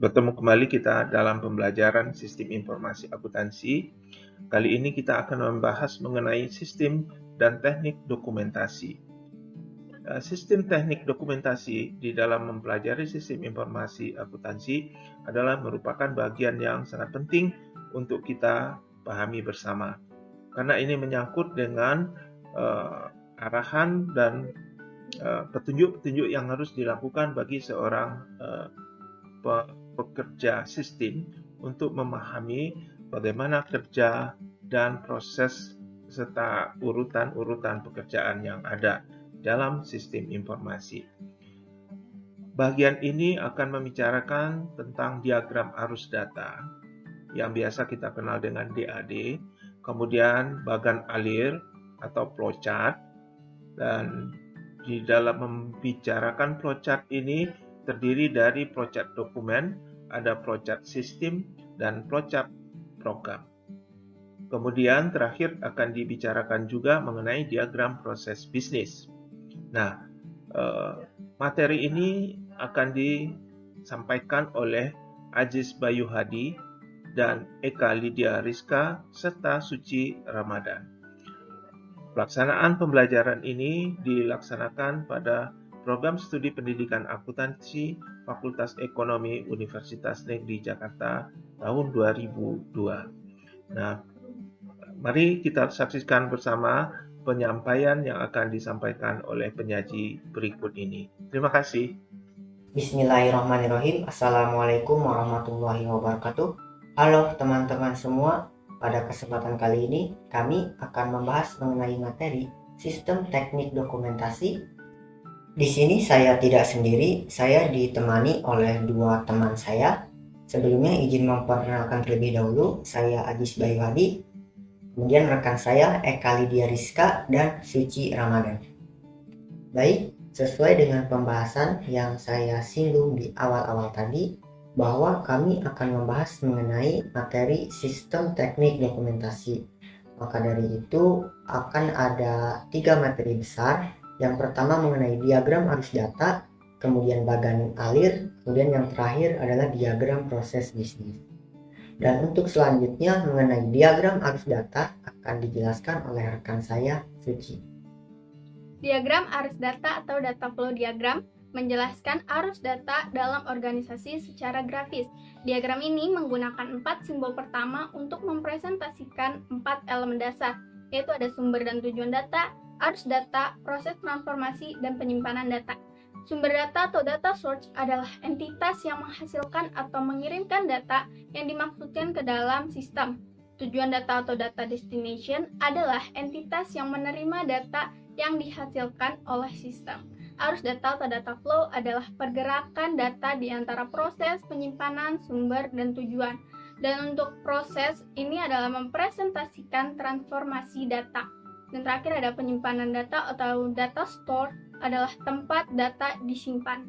Bertemu kembali kita dalam pembelajaran sistem informasi akuntansi. Kali ini kita akan membahas mengenai sistem dan teknik dokumentasi. Sistem teknik dokumentasi di dalam mempelajari sistem informasi akuntansi adalah merupakan bagian yang sangat penting untuk kita pahami bersama. Karena ini menyangkut dengan arahan dan petunjuk-petunjuk yang harus dilakukan bagi seorang pekerja sistem untuk memahami bagaimana kerja dan proses serta urutan-urutan pekerjaan yang ada dalam sistem informasi. Bagian ini akan membicarakan tentang diagram arus data yang biasa kita kenal dengan DAD, kemudian bagan alir atau flowchart, dan di dalam membicarakan flowchart ini terdiri dari flowchart dokumen, ada flowchart sistem, dan flowchart program. Kemudian terakhir akan dibicarakan juga mengenai diagram proses bisnis. Nah, materi ini akan disampaikan oleh Aziz Bayu Hadi dan Eka Lydia Rizka serta Suci Ramadan. Pelaksanaan pembelajaran ini dilaksanakan pada Program Studi Pendidikan Akuntansi Fakultas Ekonomi Universitas Negeri Jakarta tahun 2002. Nah, mari kita saksikan bersama penyampaian yang akan disampaikan oleh penyaji berikut ini. Terima kasih. Bismillahirrahmanirrahim. Assalamualaikum warahmatullahi wabarakatuh. Halo teman-teman semua. Pada kesempatan kali ini kami akan membahas mengenai materi sistem teknik dokumentasi. Di sini saya tidak sendiri, saya ditemani oleh dua teman saya. Sebelumnya izin memperkenalkan terlebih dahulu, saya Aziz Bayu Hadi, kemudian rekan saya Eka Lydia Rizka dan Suci Ramadan. Baik, sesuai dengan pembahasan yang saya singgung di awal-awal tadi, bahwa kami akan membahas mengenai materi sistem teknik dokumentasi. Maka dari itu akan ada 3 materi besar. Yang pertama mengenai diagram arus data, kemudian bagan alir, kemudian yang terakhir adalah diagram proses bisnis. Dan untuk selanjutnya mengenai diagram arus data akan dijelaskan oleh rekan saya, Suci. Diagram arus data atau data flow diagram menjelaskan arus data dalam organisasi secara grafis. Diagram ini menggunakan 4 simbol pertama untuk mempresentasikan 4 elemen dasar, yaitu ada sumber dan tujuan data, arus data, proses transformasi, dan penyimpanan data. Sumber data atau data source adalah entitas yang menghasilkan atau mengirimkan data yang dimaksudkan ke dalam sistem. Tujuan data atau data destination adalah entitas yang menerima data yang dihasilkan oleh sistem. Arus data atau data flow adalah pergerakan data di antara proses, penyimpanan, sumber, dan tujuan. Dan untuk proses ini adalah mempresentasikan transformasi data. Dan terakhir ada penyimpanan data atau data store adalah tempat data disimpan.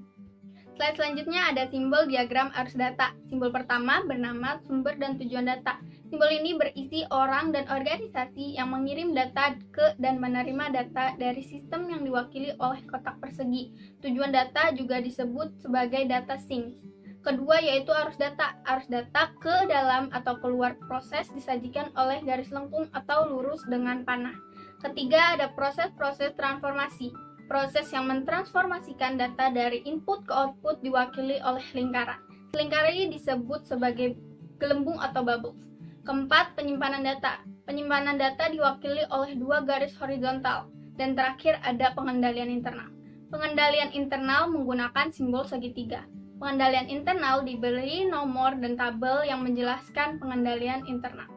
Slide selanjutnya ada simbol diagram arus data. Simbol pertama bernama sumber dan tujuan data. Simbol ini berisi orang dan organisasi yang mengirim data ke dan menerima data dari sistem yang diwakili oleh kotak persegi. Tujuan data juga disebut sebagai data sinks. Kedua yaitu arus data. Arus data ke dalam atau keluar proses disajikan oleh garis lengkung atau lurus dengan panah. Ketiga ada proses-proses transformasi. Proses yang mentransformasikan data dari input ke output diwakili oleh lingkaran. Lingkaran ini disebut sebagai gelembung atau bubbles. Keempat, penyimpanan data. Penyimpanan data diwakili oleh 2 garis horizontal. Dan terakhir ada pengendalian internal. Pengendalian internal menggunakan simbol segitiga. Pengendalian internal diberi nomor dan tabel yang menjelaskan pengendalian internal.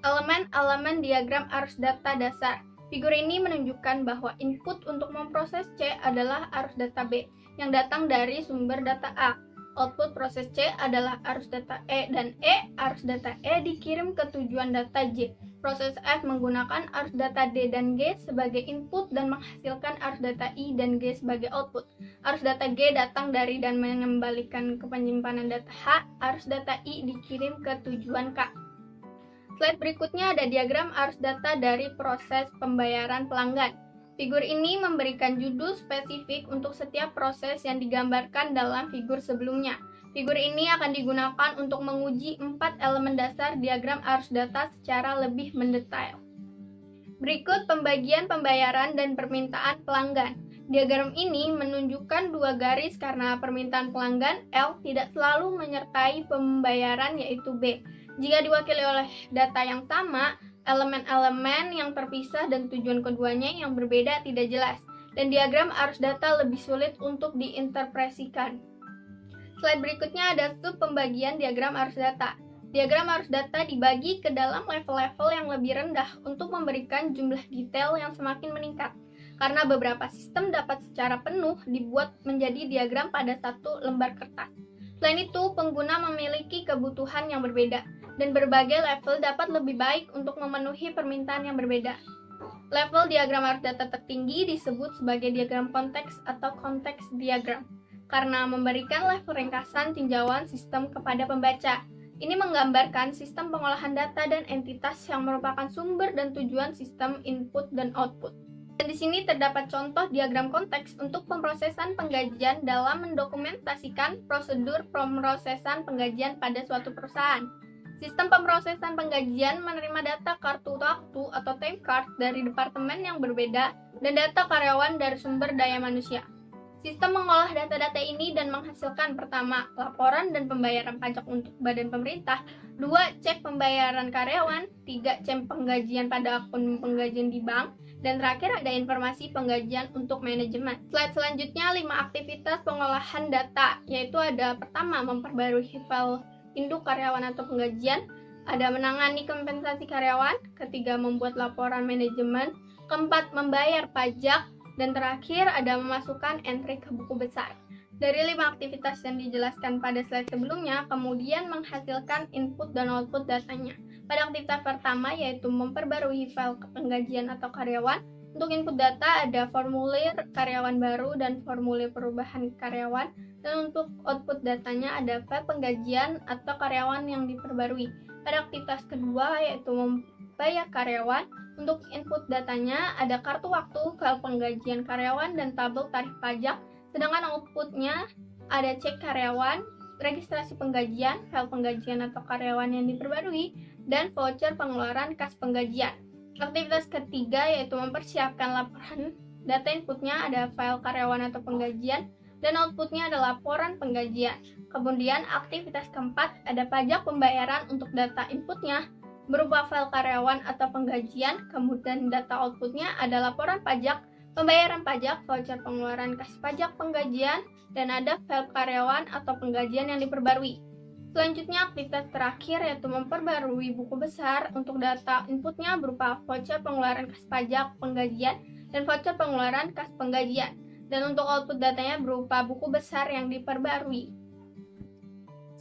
Elemen-elemen diagram arus data dasar. Figur ini menunjukkan bahwa input untuk memproses C adalah arus data B yang datang dari sumber data A. Output proses C adalah arus data E dan arus data E dikirim ke tujuan data J. Proses F menggunakan arus data D dan G sebagai input dan menghasilkan arus data I dan G sebagai output. Arus data G datang dari dan mengembalikan ke penyimpanan data H. Arus data I dikirim ke tujuan K. Slide berikutnya ada diagram arus data dari proses pembayaran pelanggan. Figur ini memberikan judul spesifik untuk setiap proses yang digambarkan dalam figur sebelumnya. Figur ini akan digunakan untuk menguji 4 elemen dasar diagram arus data secara lebih mendetail. Berikut pembagian pembayaran dan permintaan pelanggan. Diagram ini menunjukkan 2 garis karena permintaan pelanggan L tidak selalu menyertai pembayaran yaitu B. Jika diwakili oleh data yang sama, elemen-elemen yang terpisah dan tujuan keduanya yang berbeda tidak jelas, dan diagram arus data lebih sulit untuk diinterpretasikan. Slide berikutnya ada sub pembagian diagram arus data. Diagram arus data dibagi ke dalam level-level yang lebih rendah untuk memberikan jumlah detail yang semakin meningkat. Karena beberapa sistem dapat secara penuh dibuat menjadi diagram pada satu lembar kertas. Selain itu, pengguna memiliki kebutuhan yang berbeda, dan berbagai level dapat lebih baik untuk memenuhi permintaan yang berbeda. Level diagram arus data tertinggi disebut sebagai diagram konteks atau konteks diagram, karena memberikan level ringkasan tinjauan sistem kepada pembaca. Ini menggambarkan sistem pengolahan data dan entitas yang merupakan sumber dan tujuan sistem input dan output. Dan di sini terdapat contoh diagram konteks untuk pemrosesan penggajian dalam mendokumentasikan prosedur pemrosesan penggajian pada suatu perusahaan. Sistem pemrosesan penggajian menerima data kartu waktu atau time card dari departemen yang berbeda dan data karyawan dari sumber daya manusia. Sistem mengolah data-data ini dan menghasilkan pertama, laporan dan pembayaran pajak untuk badan pemerintah, 2. Cek pembayaran karyawan, 3. Cek penggajian pada akun penggajian di bank, dan terakhir ada informasi penggajian untuk manajemen. Slide selanjutnya 5 aktivitas pengolahan data, yaitu ada pertama, memperbarui file induk karyawan atau penggajian, ada menangani kompensasi karyawan, ketiga, membuat laporan manajemen, keempat, membayar pajak, dan terakhir ada memasukkan entry ke buku besar. Dari 5 aktivitas yang dijelaskan pada slide sebelumnya, kemudian menghasilkan input dan output datanya. Pada aktivitas pertama yaitu memperbarui file penggajian atau karyawan, untuk input data ada formulir karyawan baru dan formulir perubahan karyawan, dan untuk output datanya ada file penggajian atau karyawan yang diperbarui. Pada aktivitas kedua yaitu membayar karyawan, untuk input datanya ada kartu waktu, file penggajian karyawan, dan tabel tarif pajak, sedangkan outputnya ada cek karyawan, registrasi penggajian, file penggajian atau karyawan yang diperbarui, dan voucher pengeluaran kas penggajian. Aktivitas ketiga yaitu mempersiapkan laporan, data inputnya ada file karyawan atau penggajian, dan outputnya ada laporan penggajian. Kemudian aktivitas keempat ada pajak pembayaran untuk data inputnya, berupa file karyawan atau penggajian, kemudian data outputnya ada laporan pajak, pembayaran pajak, voucher pengeluaran kas pajak penggajian, dan ada file karyawan atau penggajian yang diperbarui. Selanjutnya aktivitas terakhir yaitu memperbarui buku besar, untuk data inputnya berupa voucher pengeluaran kas pajak penggajian dan voucher pengeluaran kas penggajian, dan untuk output datanya berupa buku besar yang diperbarui.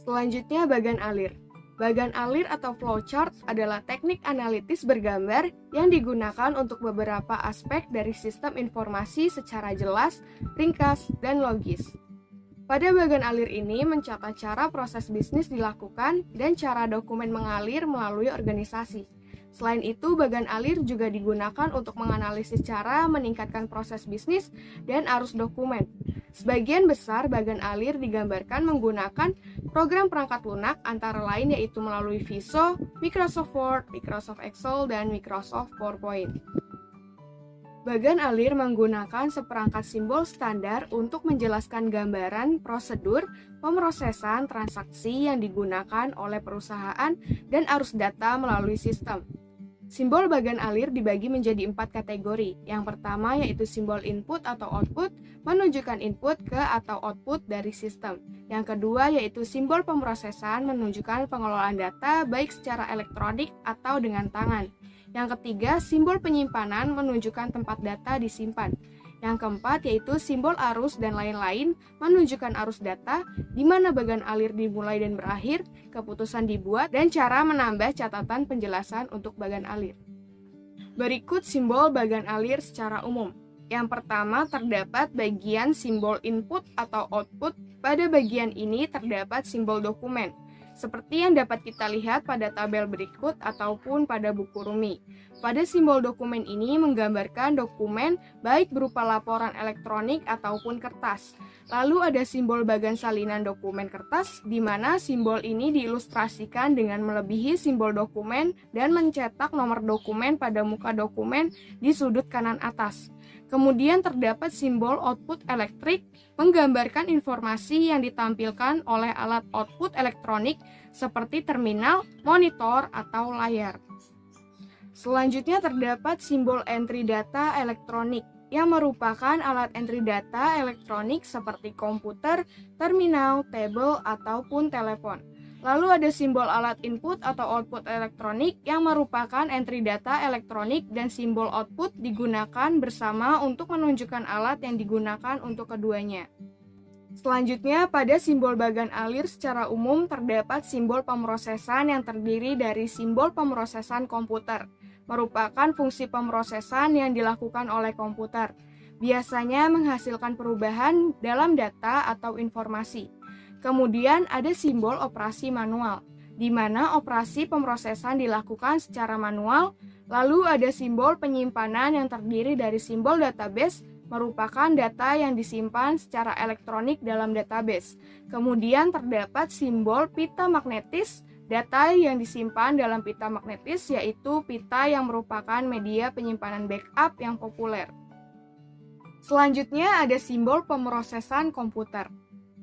Selanjutnya bagan alir. Bagan alir atau flowchart adalah teknik analitis bergambar yang digunakan untuk beberapa aspek dari sistem informasi secara jelas, ringkas, dan logis. Pada bagan alir ini mencatat cara proses bisnis dilakukan dan cara dokumen mengalir melalui organisasi. Selain itu, bagan alir juga digunakan untuk menganalisis cara meningkatkan proses bisnis dan arus dokumen. Sebagian besar bagan alir digambarkan menggunakan program perangkat lunak antara lain yaitu melalui Visio, Microsoft Word, Microsoft Excel, dan Microsoft PowerPoint. Bagan alir menggunakan seperangkat simbol standar untuk menjelaskan gambaran prosedur pemrosesan transaksi yang digunakan oleh perusahaan dan arus data melalui sistem. Simbol bagan alir dibagi menjadi 4 kategori. Yang pertama yaitu simbol input atau output, menunjukkan input ke atau output dari sistem. Yang kedua yaitu simbol pemrosesan, menunjukkan pengelolaan data baik secara elektronik atau dengan tangan. Yang ketiga, simbol penyimpanan, menunjukkan tempat data disimpan. Yang keempat yaitu simbol arus dan lain-lain, menunjukkan arus data, di mana bagan alir dimulai dan berakhir, keputusan dibuat, dan cara menambah catatan penjelasan untuk bagan alir. Berikut simbol bagan alir secara umum. Yang pertama terdapat bagian simbol input atau output. Pada bagian ini terdapat simbol dokumen. seperti yang dapat kita lihat pada tabel berikut ataupun pada buku Rumi. Pada simbol dokumen ini menggambarkan dokumen baik berupa laporan elektronik ataupun kertas. Lalu ada simbol bagan salinan dokumen kertas, di mana simbol ini diilustrasikan dengan melebihi simbol dokumen dan mencetak nomor dokumen pada muka dokumen di sudut kanan atas. Kemudian terdapat simbol output elektrik, menggambarkan informasi yang ditampilkan oleh alat output elektronik seperti terminal, monitor, atau layar. Selanjutnya terdapat simbol entry data elektronik, yang merupakan alat entry data elektronik seperti komputer, terminal, tabel, ataupun telepon. Lalu ada simbol alat input atau output elektronik yang merupakan entry data elektronik dan simbol output digunakan bersama untuk menunjukkan alat yang digunakan untuk keduanya. Selanjutnya, pada simbol bagan alir secara umum terdapat simbol pemrosesan yang terdiri dari simbol pemrosesan komputer, merupakan fungsi pemrosesan yang dilakukan oleh komputer, biasanya menghasilkan perubahan dalam data atau informasi. Kemudian ada simbol operasi manual, di mana operasi pemrosesan dilakukan secara manual. Lalu ada simbol penyimpanan yang terdiri dari simbol database, merupakan data yang disimpan secara elektronik dalam database. Kemudian terdapat simbol pita magnetis, data yang disimpan dalam pita magnetis yaitu pita yang merupakan media penyimpanan backup yang populer. Selanjutnya ada simbol pemrosesan komputer,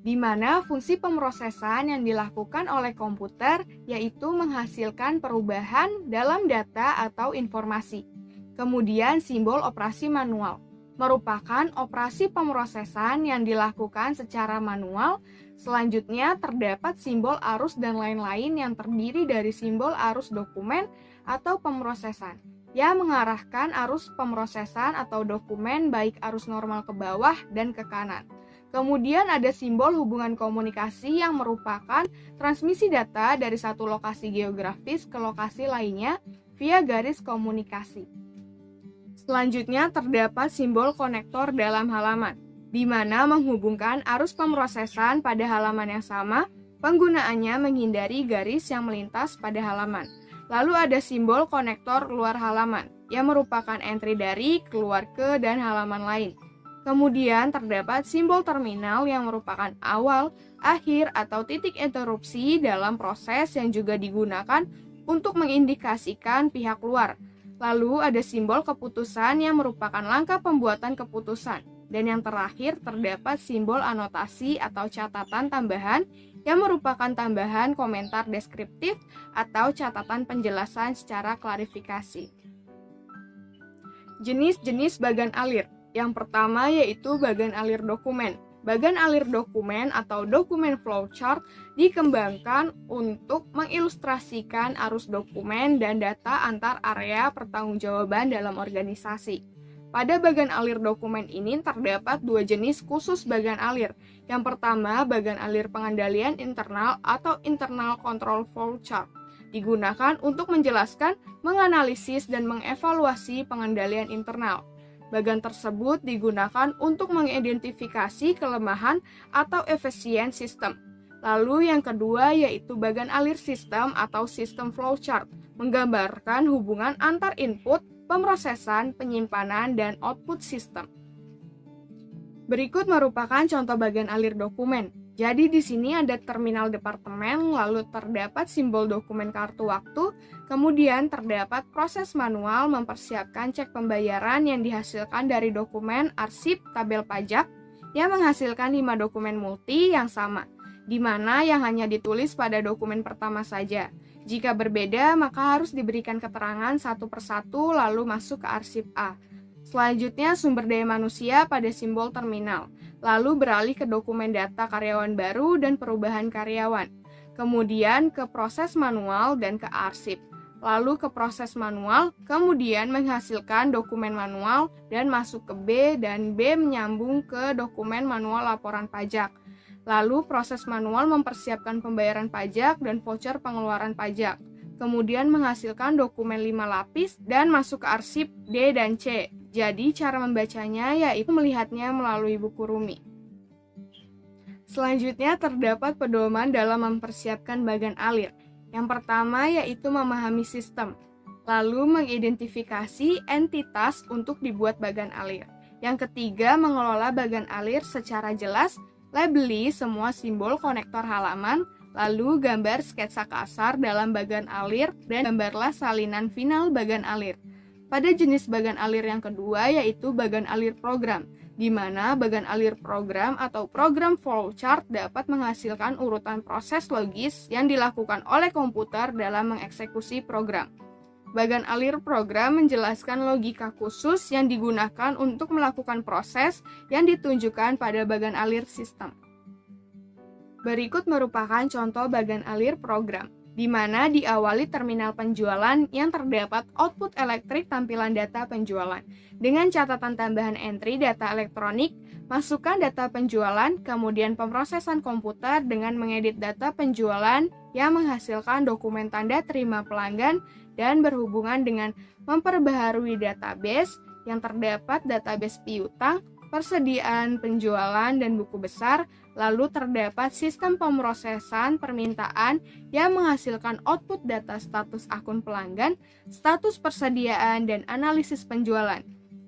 di mana fungsi pemrosesan yang dilakukan oleh komputer yaitu menghasilkan perubahan dalam data atau informasi. Kemudian simbol operasi manual, merupakan operasi pemrosesan yang dilakukan secara manual. Selanjutnya terdapat simbol arus dan lain-lain yang terdiri dari simbol arus dokumen atau pemrosesan, yang mengarahkan arus pemrosesan atau dokumen baik arus normal ke bawah dan ke kanan. Kemudian ada simbol hubungan komunikasi yang merupakan transmisi data dari satu lokasi geografis ke lokasi lainnya via garis komunikasi. Selanjutnya terdapat simbol konektor dalam halaman, di mana menghubungkan arus pemrosesan pada halaman yang sama, penggunaannya menghindari garis yang melintas pada halaman. Lalu ada simbol konektor luar halaman, yang merupakan entry dari, keluar ke, dan halaman lain. Kemudian terdapat simbol terminal yang merupakan awal, akhir, atau titik interupsi dalam proses yang juga digunakan untuk mengindikasikan pihak luar. Lalu ada simbol keputusan yang merupakan langkah pembuatan keputusan. Dan yang terakhir terdapat simbol anotasi atau catatan tambahan yang merupakan tambahan komentar deskriptif atau catatan penjelasan secara klarifikasi. Jenis-jenis bagan alir. Yang pertama yaitu bagan alir dokumen. Bagan alir dokumen atau dokumen flowchart dikembangkan untuk mengilustrasikan arus dokumen dan data antar area pertanggungjawaban dalam organisasi. Pada bagan alir dokumen ini terdapat dua jenis khusus bagan alir. Yang pertama, bagan alir pengendalian internal atau internal control flowchart. Digunakan untuk menjelaskan, menganalisis, dan mengevaluasi pengendalian internal. Bagan tersebut digunakan untuk mengidentifikasi kelemahan atau efisien sistem. Lalu yang kedua yaitu bagan alir sistem atau sistem flowchart, menggambarkan hubungan antar input, pemrosesan, penyimpanan, dan output sistem. Berikut merupakan contoh bagan alir dokumen. Jadi di sini ada terminal departemen, lalu terdapat simbol dokumen kartu waktu, kemudian terdapat proses manual mempersiapkan cek pembayaran yang dihasilkan dari dokumen arsip tabel pajak yang menghasilkan 5 dokumen multi yang sama, di mana yang hanya ditulis pada dokumen pertama saja. Jika berbeda, maka harus diberikan keterangan satu persatu lalu masuk ke arsip A. Selanjutnya sumber daya manusia pada simbol terminal, lalu beralih ke dokumen data karyawan baru dan perubahan karyawan, kemudian ke proses manual dan ke arsip, lalu ke proses manual, kemudian menghasilkan dokumen manual dan masuk ke B dan B menyambung ke dokumen manual laporan pajak. Lalu proses manual mempersiapkan pembayaran pajak dan voucher pengeluaran pajak, kemudian menghasilkan dokumen 5 lapis dan masuk ke arsip D dan C. Jadi cara membacanya yaitu melihatnya melalui buku Rumi. Selanjutnya terdapat pedoman dalam mempersiapkan bagan alir. Yang pertama yaitu memahami sistem, lalu mengidentifikasi entitas untuk dibuat bagan alir. Yang ketiga, mengelola bagan alir secara jelas, labeli semua simbol konektor halaman, lalu gambar sketsa kasar dalam bagan alir, dan gambarlah salinan final bagan alir. Pada jenis bagan alir yang kedua yaitu bagan alir program, di mana bagan alir program atau program flowchart dapat menghasilkan urutan proses logis yang dilakukan oleh komputer dalam mengeksekusi program. Bagan alir program menjelaskan logika khusus yang digunakan untuk melakukan proses yang ditunjukkan pada bagan alir sistem. Berikut merupakan contoh bagan alir program, di mana diawali terminal penjualan yang terdapat output elektrik tampilan data penjualan. Dengan catatan tambahan entry data elektronik, masukkan data penjualan, kemudian pemrosesan komputer dengan mengedit data penjualan yang menghasilkan dokumen tanda terima pelanggan dan berhubungan dengan memperbaharui database yang terdapat database piutang, persediaan penjualan dan buku besar, lalu terdapat sistem pemrosesan permintaan yang menghasilkan output data status akun pelanggan, status persediaan, dan analisis penjualan.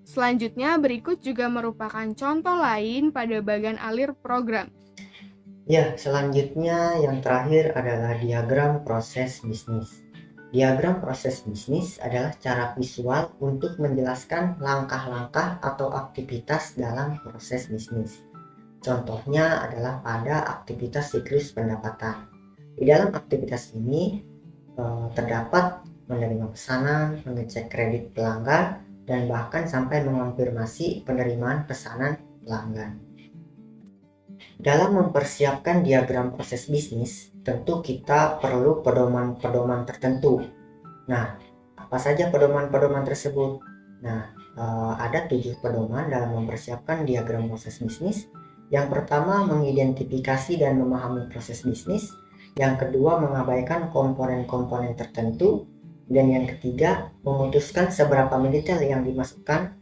Selanjutnya, berikut juga merupakan contoh lain pada bagan alir program. Ya, selanjutnya yang terakhir adalah diagram proses bisnis. Diagram proses bisnis adalah cara visual untuk menjelaskan langkah-langkah atau aktivitas dalam proses bisnis. Contohnya adalah pada aktivitas siklus pendapatan. Di dalam aktivitas ini terdapat menerima pesanan, mengecek kredit pelanggan, dan bahkan sampai mengonfirmasi penerimaan pesanan pelanggan. Dalam mempersiapkan diagram proses bisnis, tentu kita perlu pedoman-pedoman tertentu. Nah, apa saja pedoman-pedoman tersebut? Nah, ada 7 pedoman dalam mempersiapkan diagram proses bisnis. Yang pertama, mengidentifikasi dan memahami proses bisnis. Yang kedua, mengabaikan komponen-komponen tertentu. Dan yang ketiga, memutuskan seberapa mendetail yang dimasukkan.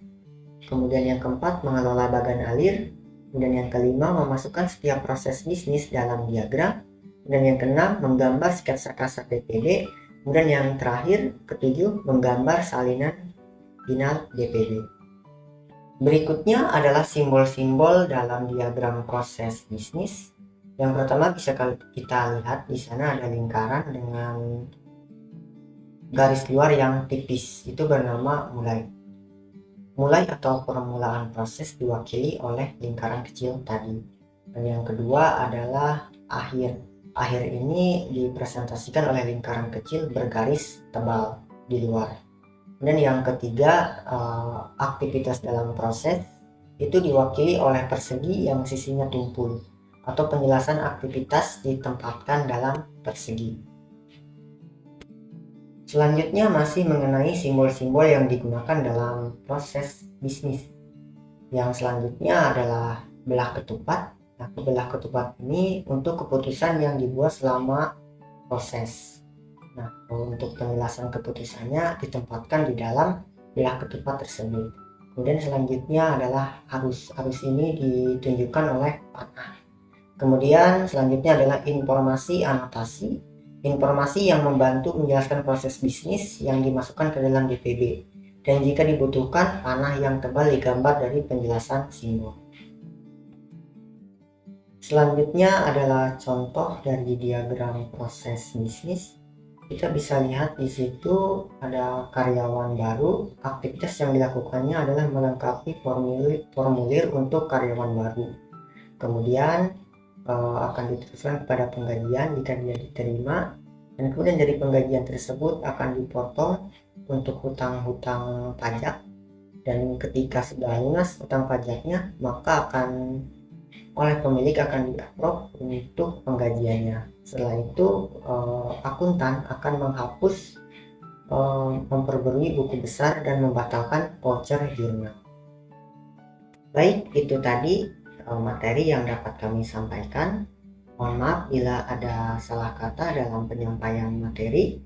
Kemudian yang keempat, mengelola bagan alir. Kemudian yang kelima, memasukkan setiap proses bisnis dalam diagram. Dan yang keenam, menggambar sketsa kasar DPD. Kemudian yang terakhir, ketujuh, menggambar salinan final DPD. Berikutnya adalah simbol-simbol dalam diagram proses bisnis. Yang pertama bisa kita lihat di sana ada lingkaran dengan garis luar yang tipis, itu bernama mulai. Mulai atau permulaan proses diwakili oleh lingkaran kecil tadi. Dan yang kedua adalah akhir. Akhir ini dipresentasikan oleh lingkaran kecil bergaris tebal di luar. Dan yang ketiga, aktivitas dalam proses itu diwakili oleh persegi yang sisinya tumpul, atau penjelasan aktivitas ditempatkan dalam persegi. Selanjutnya masih mengenai simbol-simbol yang digunakan dalam proses bisnis. Yang selanjutnya adalah belah ketupat. Nah, belah ketupat ini untuk keputusan yang dibuat selama proses. Nah, untuk penjelasan keputusannya ditempatkan di dalam belah ketupat tersebut. Kemudian selanjutnya adalah arus. Arus ini ditunjukkan oleh panah. Kemudian selanjutnya adalah informasi anotasi. Informasi yang membantu menjelaskan proses bisnis yang dimasukkan ke dalam DPB. Dan jika dibutuhkan, panah yang tebal digambar dari penjelasan simbol. Selanjutnya adalah contoh dari diagram proses bisnis. Kita bisa lihat di situ ada karyawan baru. Aktivitas yang dilakukannya adalah melengkapi formulir untuk karyawan baru. Kemudian akan diteruskan kepada penggajian jika dia diterima, dan kemudian dari penggajian tersebut akan dipotong untuk hutang-hutang pajak, dan ketika sudah lunas hutang pajaknya maka oleh pemilik akan di-approve untuk penggajiannya. Setelah itu akuntan akan menghapus, memperbarui buku besar dan membatalkan voucher jurnal. Baik, itu tadi materi yang dapat kami sampaikan. Mohon maaf bila ada salah kata dalam penyampaian materi.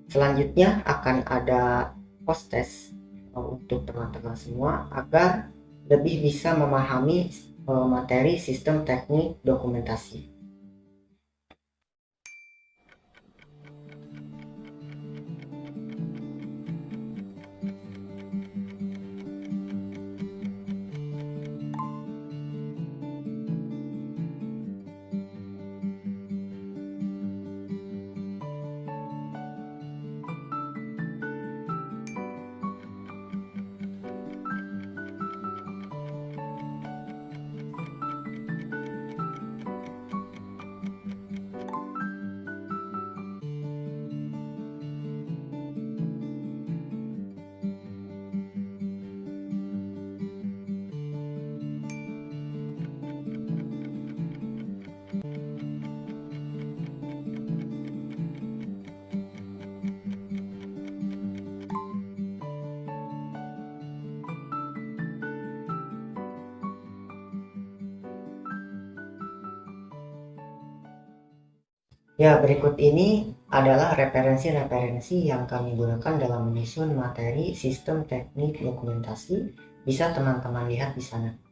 Selanjutnya akan ada post test untuk teman-teman semua agar lebih bisa memahami materi sistem teknik dokumentasi. Ya, berikut ini adalah referensi-referensi yang kami gunakan dalam menyusun materi sistem teknik dokumentasi. Bisa teman-teman lihat di sana.